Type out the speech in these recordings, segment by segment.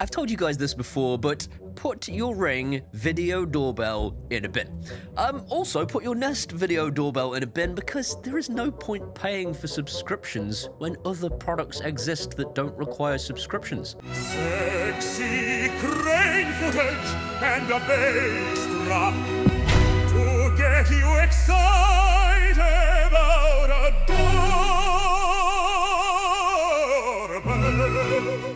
I've told you guys this before, but put your Ring video doorbell in a bin. Also, put your Nest video doorbell in a bin because there is no point paying for subscriptions when other products exist that don't require subscriptions. Sexy crane footage and a bass drum to get you excited about a doorbell.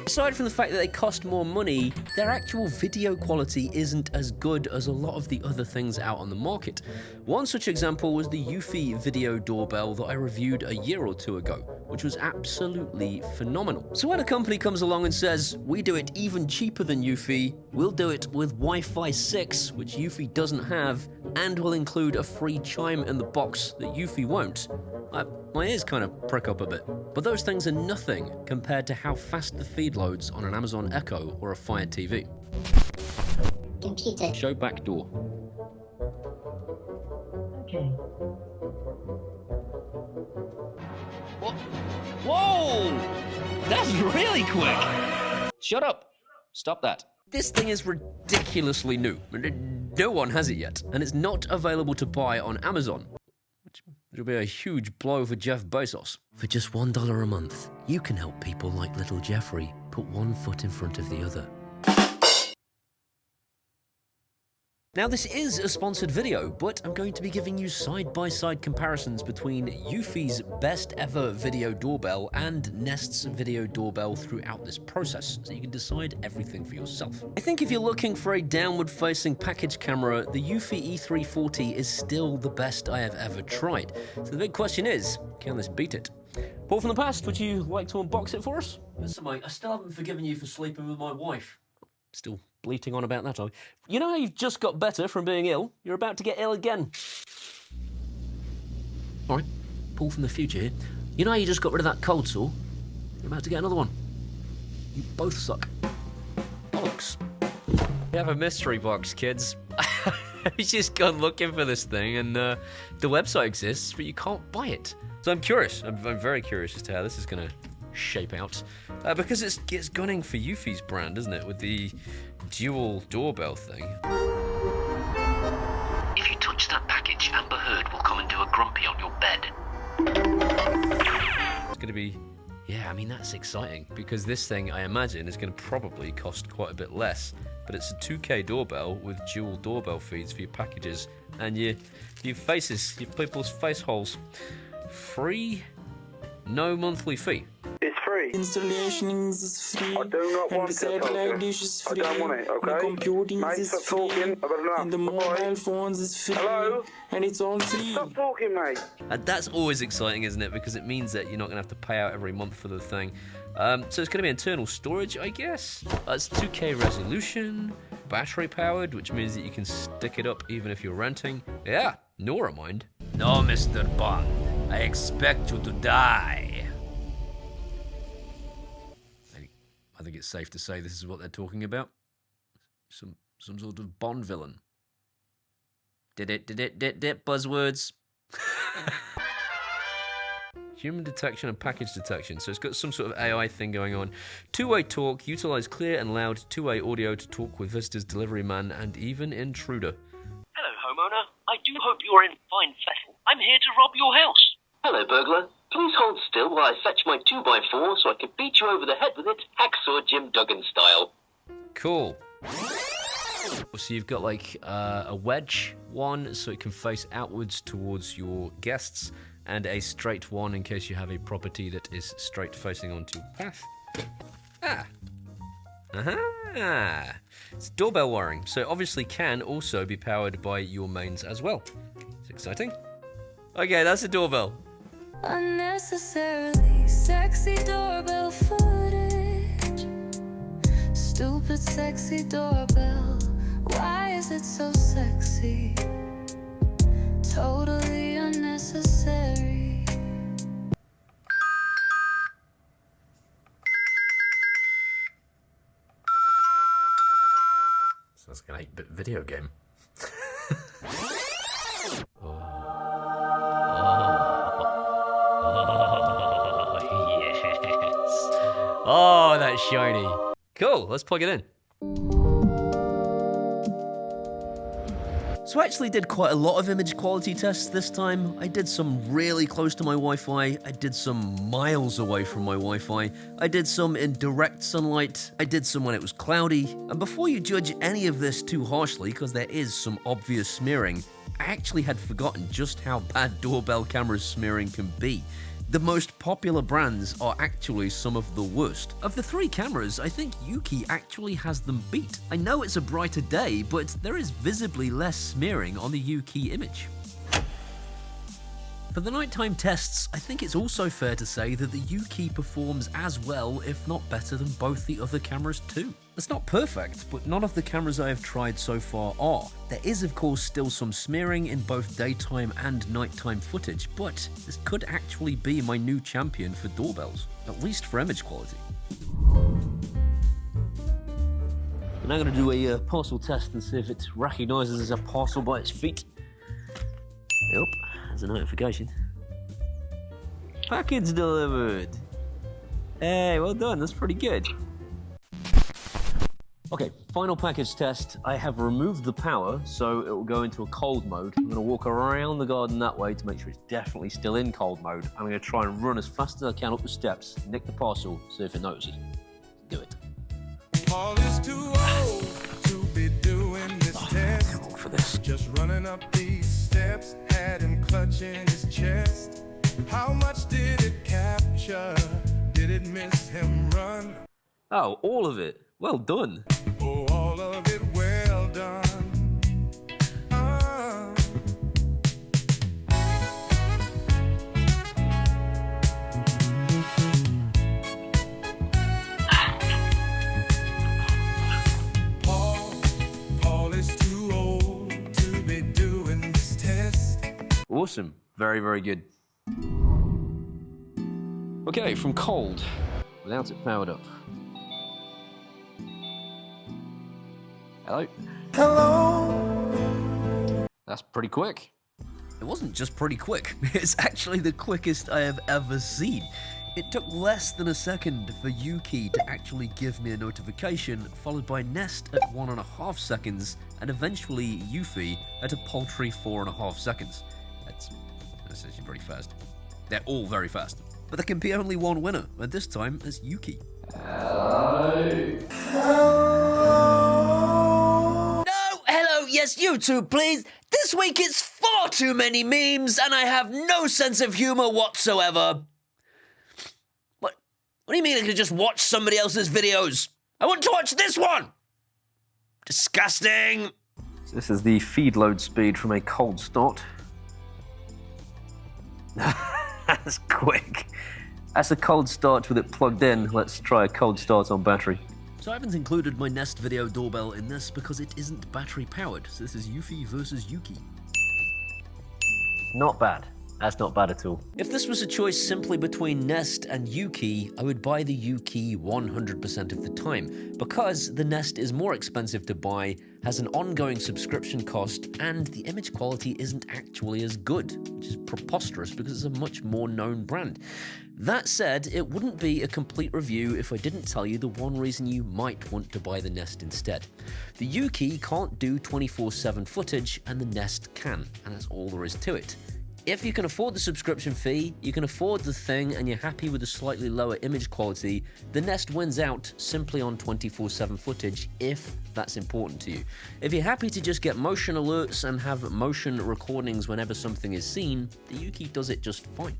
Aside from the fact that they cost more money, their actual video quality isn't as good as a lot of the other things out on the market. One such example was the Eufy video doorbell that I reviewed a year or two ago, which was absolutely phenomenal. So when a company comes along and says, we do it even cheaper than Eufy, we'll do it with Wi-Fi 6, which Eufy doesn't have, and will include a free Chime in the box that Eufy won't, my ears kind of prick up a bit. But those things are nothing compared to how fast the feed loads on an Amazon Echo or a Fire TV. Computer. Show back door. Okay. Whoa! That's really quick! Shut up! Stop that. This thing is ridiculously new. No one has it yet, and it's not available to buy on Amazon. Which will be a huge blow for Jeff Bezos. For just $1 a month, you can help people like little Jeffrey put one foot in front of the other. Now this is a sponsored video, but I'm going to be giving you side-by-side comparisons between Eufy's best ever video doorbell and Nest's video doorbell throughout this process, so you can decide everything for yourself. I think if you're looking for a downward-facing package camera, the Eufy E340 is still the best I have ever tried. So the big question is, can this beat it? Paul from the past, would you like to unbox it for us? Listen mate, I still haven't forgiven you for sleeping with my wife. Still bleating on about that, are we? You know how you've just got better from being ill? You're about to get ill again. Alright, Paul from the future here. You know how you just got rid of that cold sore? You're about to get another one. You both suck. Bollocks. We have a mystery box, kids. I've just gone looking for this thing and the website exists, but you can't buy it. So I'm curious. I'm very curious as to how this is going to shape out. Because it's gunning for Eufy's brand, isn't it? With the dual doorbell thing. If you touch that package, Amber Heard will come and do a grumpy on your bed. It's going to be... Yeah, I mean, that's exciting. Because this thing, I imagine, is going to probably cost quite a bit less. But it's a 2K doorbell with dual doorbell feeds for your packages. And your faces, your people's face holes. Free, no monthly fee. It's free. Installation is free. I do not and want the it, satellite dish is free. I don't want it, okay? The computing Mate, is stop free. talking. I've had enough. And the mobile phones is free. Hello? And it's all free. Stop talking, mate. And that's always exciting, isn't it? Because it means that you're not going to have to pay out every month for the thing. So it's going to be internal storage, I guess. It's 2K resolution, battery powered, which means that you can stick it up even if you're renting. Yeah, Nora mind. No, Mr. Bond. I expect you to die. I think it's safe to say this is what they're talking about. Some sort of Bond villain. Did it, buzzwords. Human detection and package detection. So it's got some sort of AI thing going on. Two-way talk, utilize clear and loud two-way audio to talk with visitors, delivery man, and even intruder. Hello, homeowner. I do hope you're in fine fettle. I'm here to rob your house. Hello, burglar. Please hold still while I fetch my 2x4 so I can beat you over the head with it, Hacksaw Jim Duggan style. Cool. So you've got like a wedge one so it can face outwards towards your guests, and a straight one in case you have a property that is straight facing onto a path. It's doorbell wiring, so obviously can also be powered by your mains as well. It's exciting. Okay, that's a doorbell. Unnecessarily sexy doorbell footage. Stupid sexy doorbell. Why is it so sexy? Totally unnecessary. Sounds like an 8-bit video game. Oh, yes. Oh, that's shiny. Cool, let's plug it in. So I actually did quite a lot of image quality tests this time. I did some really close to my Wi-Fi, I did some miles away from my Wi-Fi, I did some in direct sunlight, I did some when it was cloudy, and before you judge any of this too harshly, because there is some obvious smearing, I actually had forgotten just how bad doorbell cameras smearing can be. The most popular brands are actually some of the worst. Of the three cameras, I think Youkey actually has them beat. I know it's a brighter day, but there is visibly less smearing on the Youkey image. For the nighttime tests, I think it's also fair to say that the Youkey performs as well, if not better, than both the other cameras too. It's not perfect, but none of the cameras I have tried so far are. There is of course still some smearing in both daytime and nighttime footage, but this could actually be my new champion for doorbells, at least for image quality. I'm now going to do a parcel test and see if it recognises as a parcel by its feet. Yep. There's a notification. Package delivered. Hey, well done, that's pretty good. Okay, final package test. I have removed the power, so it will go into a cold mode. I'm gonna walk around the garden that way to make sure it's definitely still in cold mode. I'm gonna try and run as fast as I can up the steps, nick the parcel, see if it notices. Do it. Paul is too old to be doing this test. Come on for this. Just running up these steps, had him clutching his chest. How much did it capture? Did it miss him run? Oh, all of it. Well done. Oh, all of it well done. Ah. Paul is too old to be doing this test. Awesome. Very, very good. Okay, from cold, without it powered up. Hello? Hello. That's pretty quick. It wasn't just pretty quick, it's actually the quickest I have ever seen. It took less than a second for Youkey to actually give me a notification, followed by Nest at 1.5 seconds, and eventually Eufy at a paltry 4.5 seconds. That's actually pretty fast. They're all very fast. But there can be only one winner, and this time it's Youkey. Yes, YouTube, please. This week it's far too many memes, and I have no sense of humor whatsoever. What do you mean I could just watch somebody else's videos? I want to watch this one! Disgusting! So this is the feed load speed from a cold start. That's quick. That's a cold start with it plugged in. Let's try a cold start on battery. So I haven't included my Nest Video Doorbell in this because it isn't battery powered. So this is Eufy versus Youkey. Not bad. That's not bad at all. If this was a choice simply between Nest and Youkey, I would buy the Youkey 100% of the time, because the Nest is more expensive to buy, has an ongoing subscription cost, and the image quality isn't actually as good, which is preposterous because it's a much more known brand. That said, it wouldn't be a complete review if I didn't tell you the one reason you might want to buy the Nest instead. The Youkey can't do 24/7 footage, and the Nest can, and that's all there is to it. If you can afford the subscription fee, you can afford the thing, and you're happy with a slightly lower image quality, the Nest wins out simply on 24/7 footage, if that's important to you. If you're happy to just get motion alerts and have motion recordings whenever something is seen, the Youkey does it just fine.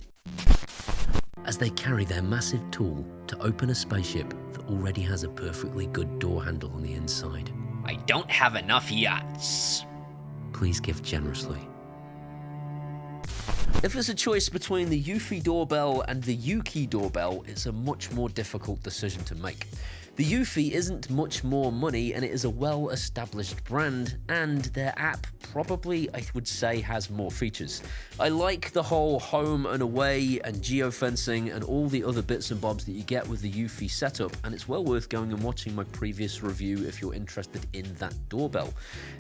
As they carry their massive tool to open a spaceship that already has a perfectly good door handle on the inside. I don't have enough yachts. Please give generously. If there's a choice between the Eufy Doorbell and the Youkey Doorbell, it's a much more difficult decision to make. The Eufy isn't much more money, and it is a well-established brand, and their app probably, I would say, has more features. I like the whole home and away and geofencing and all the other bits and bobs that you get with the Eufy setup, and it's well worth going and watching my previous review if you're interested in that doorbell.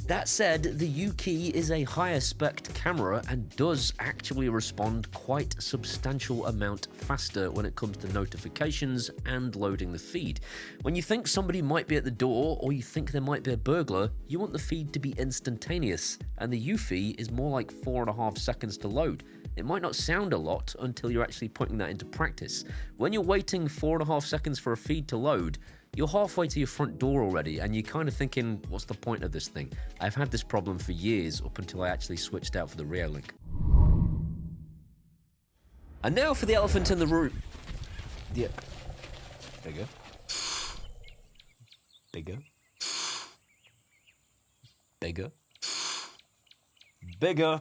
That said, the Youkey is a higher spec camera and does actually respond quite a substantial amount faster when it comes to notifications and loading the feed. When you think somebody might be at the door or you think there might be a burglar, you want the feed to be instantaneous, and the Eufy is more like 4.5 seconds to load. It might not sound a lot until you're actually putting that into practice. When you're waiting 4.5 seconds for a feed to load, you're halfway to your front door already, and you're kind of thinking, what's the point of this thing? I've had this problem for years, up until I actually switched out for the Reolink. And now for the elephant in the room. Yeah. Bigger. Bigger. Bigger. Bigger.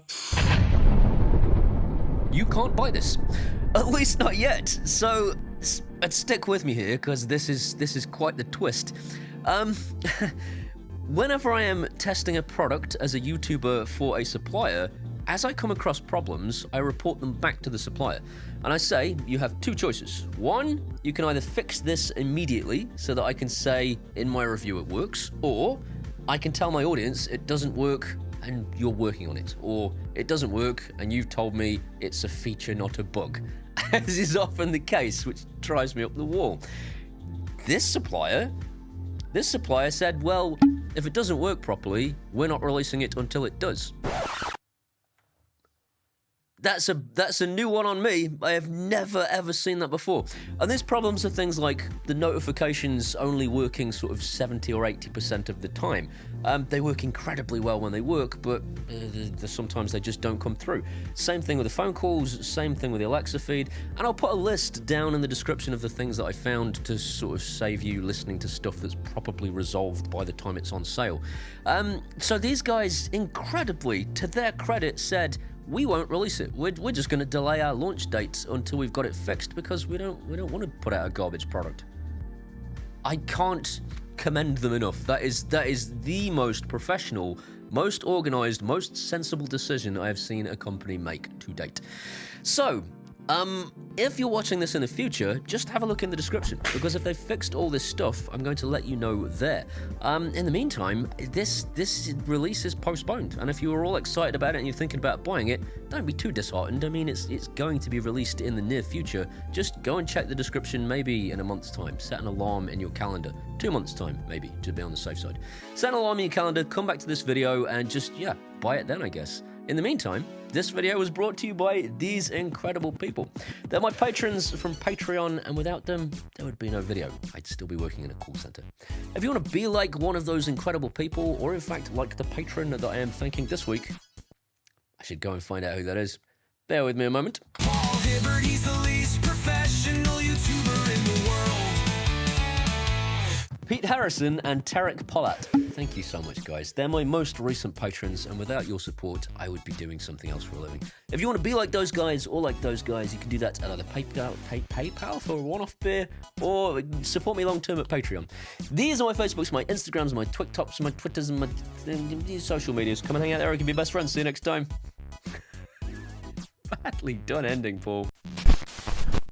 You can't buy this. At least not yet. So stick with me here, because this is quite the twist. Whenever I am testing a product as a YouTuber for a supplier, as I come across problems, I report them back to the supplier. And I say, you have two choices. One, you can either fix this immediately so that I can say in my review it works, or I can tell my audience it doesn't work and you're working on it, or it doesn't work and you've told me it's a feature, not a bug, as is often the case, which drives me up the wall. This supplier said, well, if it doesn't work properly, we're not releasing it until it does. That's a new one on me. I have never ever seen that before. And there's problems with things like the notifications only working sort of 70 or 80% of the time. They work incredibly well when they work, but sometimes they just don't come through. Same thing with the phone calls, same thing with the Alexa feed, and I'll put a list down in the description of the things that I found to sort of save you listening to stuff that's probably resolved by the time it's on sale. So these guys, incredibly, to their credit, said, we won't release it. We're just going to delay our launch dates until we've got it fixed, because we don't want to put out a garbage product. I can't commend them enough. That is the most professional, most organized, most sensible decision I have seen a company make to date. So, if you're watching this in the future, just have a look in the description, because if they've fixed all this stuff, I'm going to let you know there. In the meantime, this release is postponed, and if you were all excited about it and you're thinking about buying it, don't be too disheartened. I mean, it's going to be released in the near future. Just go and check the description maybe in a month's time. Set an alarm in your calendar. 2 months' time, maybe, to be on the safe side. Set an alarm in your calendar, come back to this video, and just, yeah, buy it then, I guess. In the meantime, this video was brought to you by these incredible people. They're my patrons from Patreon, and without them, there would be no video. I'd still be working in a call center. If you want to be like one of those incredible people, or in fact like the patron that I am thanking this week, I should go and find out who that is. Bear with me a moment. Hibbert, he's the least professional YouTuber in the world. Pete Harrison and Tarek Polat. Thank you so much, guys. They're my most recent patrons, and without your support, I would be doing something else for a living. If you want to be like those guys or like those guys, you can do that at either PayPal for a one-off beer, or support me long-term at Patreon. These are my Facebooks, my Instagrams, my TwitTops, my Twitters, and my social medias. Come and hang out there, we can be best friends. See you next time. Badly done ending, Paul.